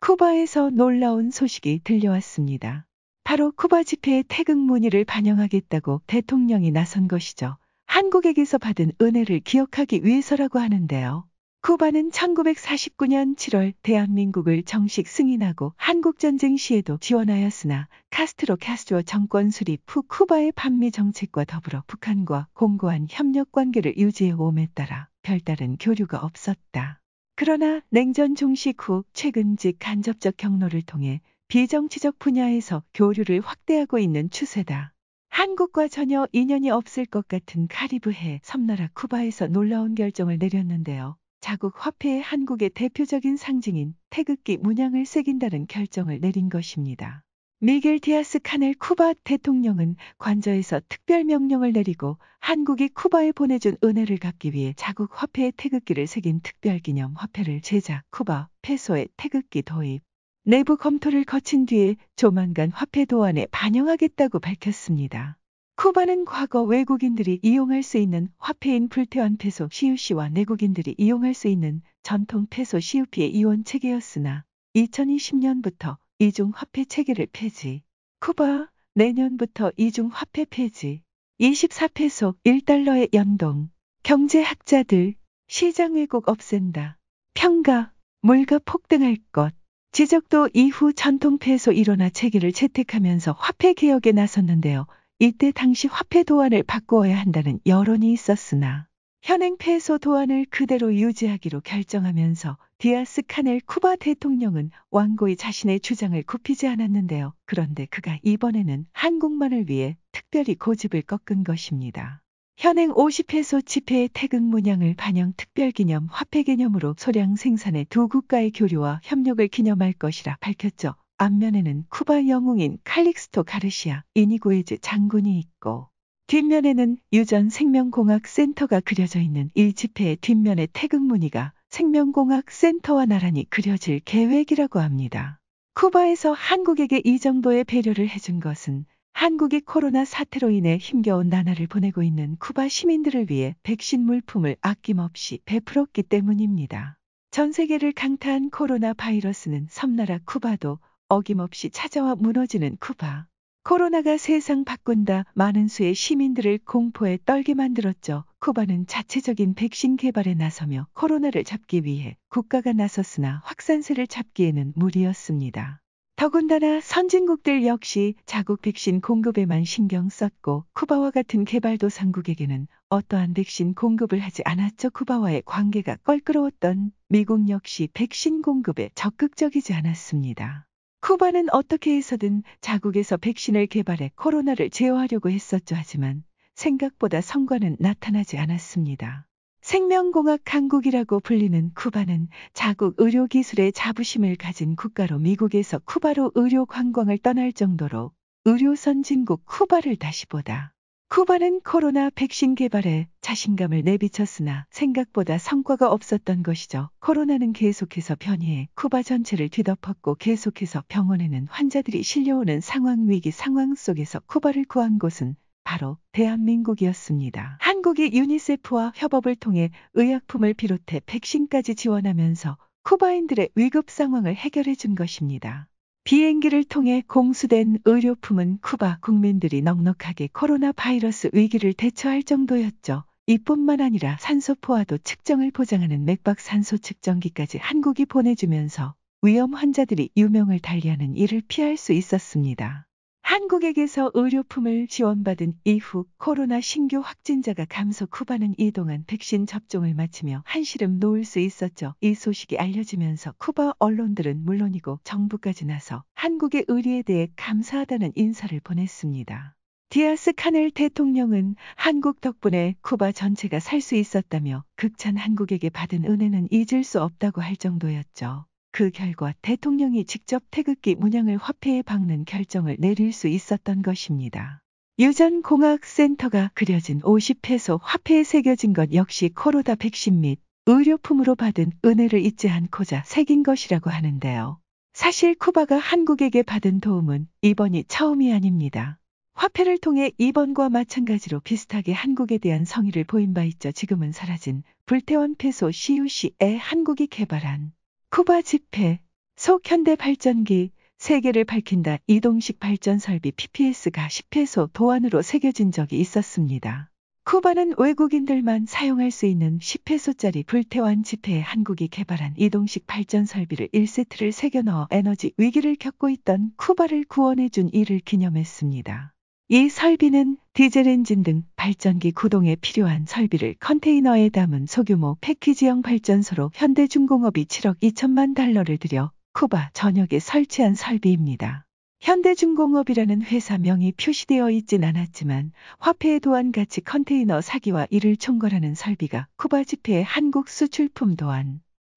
쿠바에서 놀라운 소식이 들려왔습니다. 바로 쿠바 집회의 태극 문의를 반영하겠다고 대통령이 나선 것이죠. 한국에게서 받은 은혜를 기억하기 위해서라고 하는데요. 쿠바는 1949년 7월 대한민국을 정식 승인하고 한국전쟁 시에도 지원하였으나 카스트로 정권 수립 후 쿠바의 반미 정책과 더불어 북한과 공고한 협력 관계를 유지해 옴에 따라 별다른 교류가 없었다. 그러나 냉전 종식 후 최근직 간접적 경로를 통해 비정치적 분야에서 교류를 확대하고 있는 추세다. 한국과 전혀 인연이 없을 것 같은 카리브해 섬나라 쿠바에서 놀라운 결정을 내렸는데요. 자국 화폐에 한국의 대표적인 상징인 태극기 문양을 새긴다는 결정을 내린 것입니다. 미겔 디아스 카넬 쿠바 대통령은 관저에서 특별 명령을 내리고 한국이 쿠바에 보내준 은혜를 갚기 위해 자국 화폐에 태극기를 새긴 특별기념 화폐를 제작, 쿠바 페소의 태극기 도입, 내부 검토를 거친 뒤에 조만간 화폐 도안에 반영하겠다고 밝혔습니다. 쿠바는 과거 외국인들이 이용할 수 있는 화폐인 불태환 페소 CUC와 내국인들이 이용할 수 있는 전통 페소 CUP의 이원 체계였으나 2020년부터 이중 화폐 체계를 폐지. 쿠바 내년부터 이중 화폐 폐지. 24페소 1달러의 연동. 경제학자들 시장 왜곡 없앤다. 평가 물가 폭등할 것. 지적도 이후 전통 페소 일원화 체계를 채택하면서 화폐 개혁에 나섰는데요. 이때 당시 화폐 도안을 바꾸어야 한다는 여론이 있었으나 현행 페소 도안을 그대로 유지하기로 결정하면서 디아스 카넬 쿠바 대통령은 완고히 자신의 주장을 굽히지 않았는데요. 그런데 그가 이번에는 한국만을 위해 특별히 고집을 꺾은 것입니다. 현행 50페소 지폐의 태극 문양을 반영 특별기념 화폐 개념으로 소량 생산해 두 국가의 교류와 협력을 기념할 것이라 밝혔죠. 앞면에는 쿠바 영웅인 칼릭스토 가르시아 이니고에즈 장군이 있고 뒷면에는 유전 생명공학 센터가 그려져 있는 이 지폐의 뒷면의 태극 무늬가 생명공학 센터와 나란히 그려질 계획이라고 합니다. 쿠바에서 한국에게 이 정도의 배려를 해준 것은 한국이 코로나 사태로 인해 힘겨운 나날을 보내고 있는 쿠바 시민들을 위해 백신 물품을 아낌없이 베풀었기 때문입니다. 전 세계를 강타한 코로나 바이러스는 섬나라 쿠바도 어김없이 찾아와 무너지는 쿠바. 코로나가 세상 바꾼다 많은 수의 시민들을 공포에 떨게 만들었죠. 쿠바는 자체적인 백신 개발에 나서며 코로나를 잡기 위해 국가가 나섰으나 확산세를 잡기에는 무리였습니다. 더군다나 선진국들 역시 자국 백신 공급에만 신경 썼고 쿠바와 같은 개발도상국에게는 어떠한 백신 공급을 하지 않았죠. 쿠바와의 관계가 껄끄러웠던 미국 역시 백신 공급에 적극적이지 않았습니다. 쿠바는 어떻게 해서든 자국에서 백신을 개발해 코로나를 제어하려고 했었죠. 하지만 생각보다 성과는 나타나지 않았습니다. 생명공학 강국이라고 불리는 쿠바는 자국 의료기술에 자부심을 가진 국가로 미국에서 쿠바로 의료 관광을 떠날 정도로 의료 선진국 쿠바를 다시 보다. 쿠바는 코로나 백신 개발에 자신감을 내비쳤으나 생각보다 성과가 없었던 것이죠. 코로나는 계속해서 변이해 쿠바 전체를 뒤덮었고 계속해서 병원에는 환자들이 실려오는 위기 상황 속에서 쿠바를 구한 곳은 바로 대한민국이었습니다. 한국이 유니세프와 협업을 통해 의약품을 비롯해 백신까지 지원하면서 쿠바인들의 위급 상황을 해결해 준 것입니다. 비행기를 통해 공수된 의료품은 쿠바 국민들이 넉넉하게 코로나 바이러스 위기를 대처할 정도였죠. 이뿐만 아니라 산소포화도 측정을 보장하는 맥박 산소 측정기까지 한국이 보내주면서 위험 환자들이 유명을 달리하는 일을 피할 수 있었습니다. 한국에게서 의료품을 지원받은 이후 코로나 신규 확진자가 감소. 쿠바는 이동안 백신 접종을 마치며 한시름 놓을 수 있었죠. 이 소식이 알려지면서 쿠바 언론들은 물론이고 정부까지 나서 한국의 의리에 대해 감사하다는 인사를 보냈습니다. 디아스 카넬 대통령은 한국 덕분에 쿠바 전체가 살 수 있었다며 극찬 한국에게 받은 은혜는 잊을 수 없다고 할 정도였죠. 그 결과 대통령이 직접 태극기 문양을 화폐에 박는 결정을 내릴 수 있었던 것입니다. 유전공학센터가 그려진 50페소 화폐에 새겨진 것 역시 코로나 백신 및 의료품으로 받은 은혜를 잊지 않고자 새긴 것이라고 하는데요. 사실 쿠바가 한국에게 받은 도움은 이번이 처음이 아닙니다. 화폐를 통해 이번과 마찬가지로 비슷하게 한국에 대한 성의를 보인 바 있죠. 지금은 사라진 불태원 페소 CUC의 한국이 개발한 쿠바 지폐, 소현대 발전기, 세계를 밝힌다 이동식 발전 설비 PPS가 10페소 도안으로 새겨진 적이 있었습니다. 쿠바는 외국인들만 사용할 수 있는 10페소짜리 불태원 지폐에 한국이 개발한 이동식 발전 설비를 1세트를 새겨 넣어 에너지 위기를 겪고 있던 쿠바를 구원해준 이를 기념했습니다. 이 설비는 디젤 엔진 등 발전기 구동에 필요한 설비를 컨테이너에 담은 소규모 패키지형 발전소로 현대중공업이 7억 2천만 달러를 들여 쿠바 전역에 설치한 설비입니다. 현대중공업이라는 회사 명이 표시되어 있진 않았지만 화폐의 도안 가치 컨테이너 사기와 이를 총괄하는 설비가 쿠바 지폐의 한국 수출품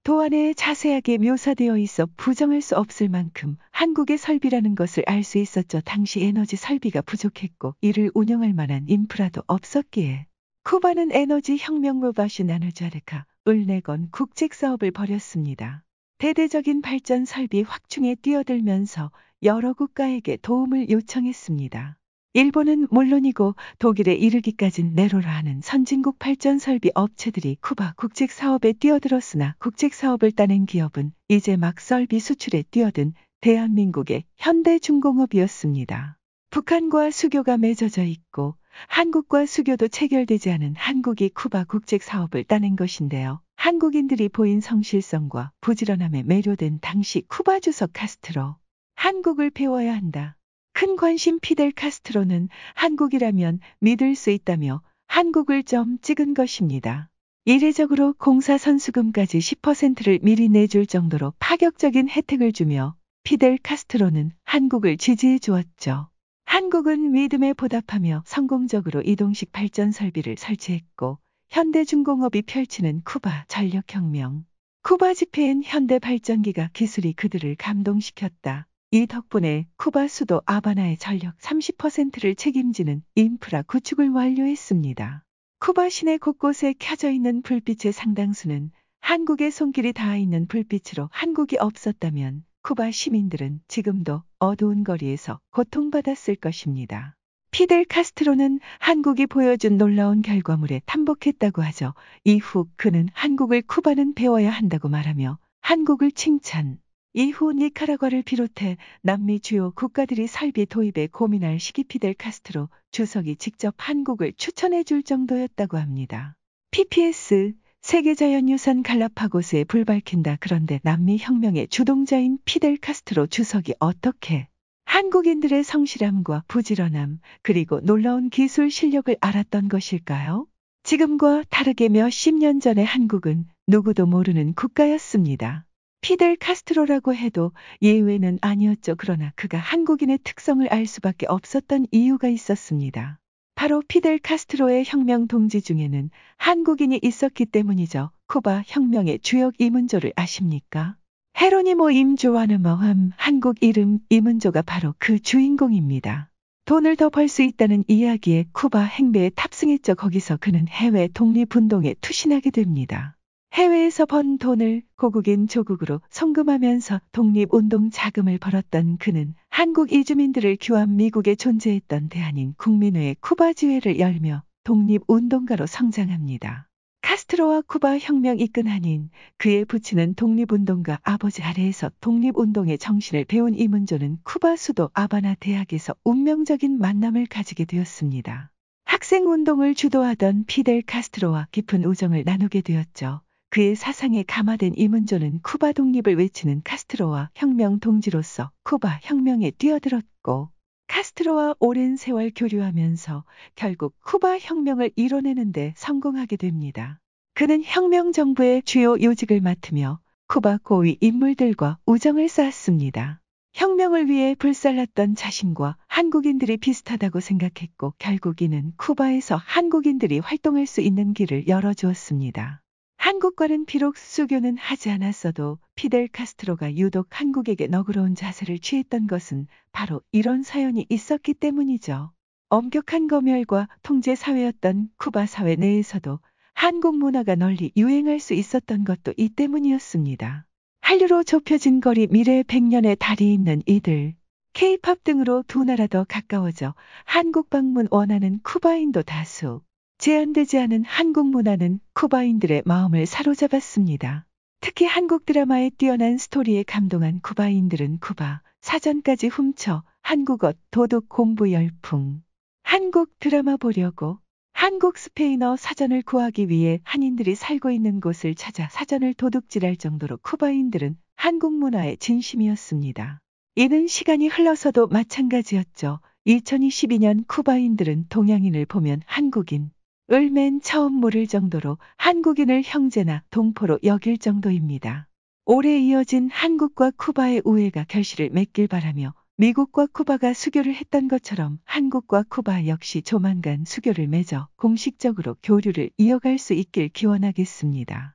도안에 자세하게 묘사되어 있어 부정할 수 없을 만큼 한국의 설비라는 것을 알 수 있었죠. 당시 에너지 설비가 부족했고 이를 운영할 만한 인프라도 없었기에 쿠바는 에너지 혁명 로바시 나누자르카 을내건 국책사업을 벌였습니다. 대대적인 발전 설비 확충에 뛰어들면서 여러 국가에게 도움을 요청했습니다. 일본은 물론이고 독일에 이르기까진 내로라 하는 선진국 발전 설비 업체들이 쿠바 국책 사업에 뛰어들었으나 국책 사업을 따낸 기업은 이제 막 설비 수출에 뛰어든 대한민국의 현대중공업이었습니다. 북한과 수교가 맺어져 있고 한국과 수교도 체결되지 않은 한국이 쿠바 국책 사업을 따낸 것인데요. 한국인들이 보인 성실성과 부지런함에 매료된 당시 쿠바 주석 카스트로 한국을 배워야 한다. 큰 관심 피델 카스트로는 한국이라면 믿을 수 있다며 한국을 점 찍은 것입니다. 이례적으로 공사 선수금까지 10%를 미리 내줄 정도로 파격적인 혜택을 주며 피델 카스트로는 한국을 지지해 주었죠. 한국은 믿음에 보답하며 성공적으로 이동식 발전 설비를 설치했고 현대중공업이 펼치는 쿠바 전력혁명. 쿠바 지폐엔 현대 발전기가 기술이 그들을 감동시켰다. 이 덕분에 쿠바 수도 아바나의 전력 30%를 책임지는 인프라 구축을 완료했습니다. 쿠바 시내 곳곳에 켜져 있는 불빛의 상당수는 한국의 손길이 닿아 있는 불빛으로 한국이 없었다면 쿠바 시민들은 지금도 어두운 거리에서 고통받았을 것입니다. 피델 카스트로는 한국이 보여준 놀라운 결과물에 탐복했다고 하죠. 이후 그는 한국을 쿠바는 배워야 한다고 말하며 한국을 칭찬. 이후 니카라과를 비롯해 남미 주요 국가들이 설비 도입에 고민할 시기 피델 카스트로 주석이 직접 한국을 추천해 줄 정도였다고 합니다. PPS 세계자연유산 갈라파고스에 불 밝힌다. 그런데 남미 혁명의 주동자인 피델 카스트로 주석이 어떻게 한국인들의 성실함과 부지런함 그리고 놀라운 기술 실력을 알았던 것일까요? 지금과 다르게 몇십 년 전의 한국은 누구도 모르는 국가였습니다. 피델 카스트로라고 해도 예외는 아니었죠. 그러나 그가 한국인의 특성을 알 수밖에 없었던 이유가 있었습니다. 바로 피델 카스트로의 혁명 동지 중에는 한국인이 있었기 때문이죠. 쿠바 혁명의 주역 이문조를 아십니까? 헤로니모 임조아느머함 한국 이름 이문조가 바로 그 주인공입니다. 돈을 더 벌 수 있다는 이야기에 쿠바 행배에 탑승했죠. 거기서 그는 해외 독립운동에 투신하게 됩니다. 해외에서 번 돈을 고국인 조국으로 송금하면서 독립운동 자금을 벌었던 그는 한국 이주민들을 규합 미국에 존재했던 대한인 국민회의 쿠바 지회를 열며 독립운동가로 성장합니다. 카스트로와 쿠바 혁명 이끈 한인 그의 부친은 독립운동가 아버지 아래에서 독립운동의 정신을 배운 이문조는 쿠바 수도 아바나 대학에서 운명적인 만남을 가지게 되었습니다. 학생운동을 주도하던 피델 카스트로와 깊은 우정을 나누게 되었죠. 그의 사상에 감화된 이문조는 쿠바 독립을 외치는 카스트로와 혁명 동지로서 쿠바 혁명에 뛰어들었고 카스트로와 오랜 세월 교류하면서 결국 쿠바 혁명을 이뤄내는 데 성공하게 됩니다. 그는 혁명 정부의 주요 요직을 맡으며 쿠바 고위 인물들과 우정을 쌓았습니다. 혁명을 위해 불살랐던 자신과 한국인들이 비슷하다고 생각했고 결국 이는 쿠바에서 한국인들이 활동할 수 있는 길을 열어주었습니다. 한국과는 비록 수교는 하지 않았어도 피델 카스트로가 유독 한국에게 너그러운 자세를 취했던 것은 바로 이런 사연이 있었기 때문이죠. 엄격한 검열과 통제 사회였던 쿠바 사회 내에서도 한국 문화가 널리 유행할 수 있었던 것도 이 때문이었습니다. 한류로 좁혀진 거리 미래의 100년의 달이 있는 이들. K-팝 등으로 두 나라 더 가까워져 한국 방문 원하는 쿠바인도 다수. 제한되지 않은 한국 문화는 쿠바인들의 마음을 사로잡았습니다. 특히 한국 드라마의 뛰어난 스토리에 감동한 쿠바인들은 쿠바 사전까지 훔쳐 한국어 도둑 공부 열풍. 한국 드라마 보려고 한국 스페인어 사전을 구하기 위해 한인들이 살고 있는 곳을 찾아 사전을 도둑질할 정도로 쿠바인들은 한국 문화에 진심이었습니다. 이는 시간이 흘러서도 마찬가지였죠. 2022년 쿠바인들은 동양인을 보면 한국인 을 맨 처음 물을 정도로 한국인을 형제나 동포로 여길 정도입니다. 오래 이어진 한국과 쿠바의 우애가 결실을 맺길 바라며 미국과 쿠바가 수교를 했던 것처럼 한국과 쿠바 역시 조만간 수교를 맺어 공식적으로 교류를 이어갈 수 있길 기원하겠습니다.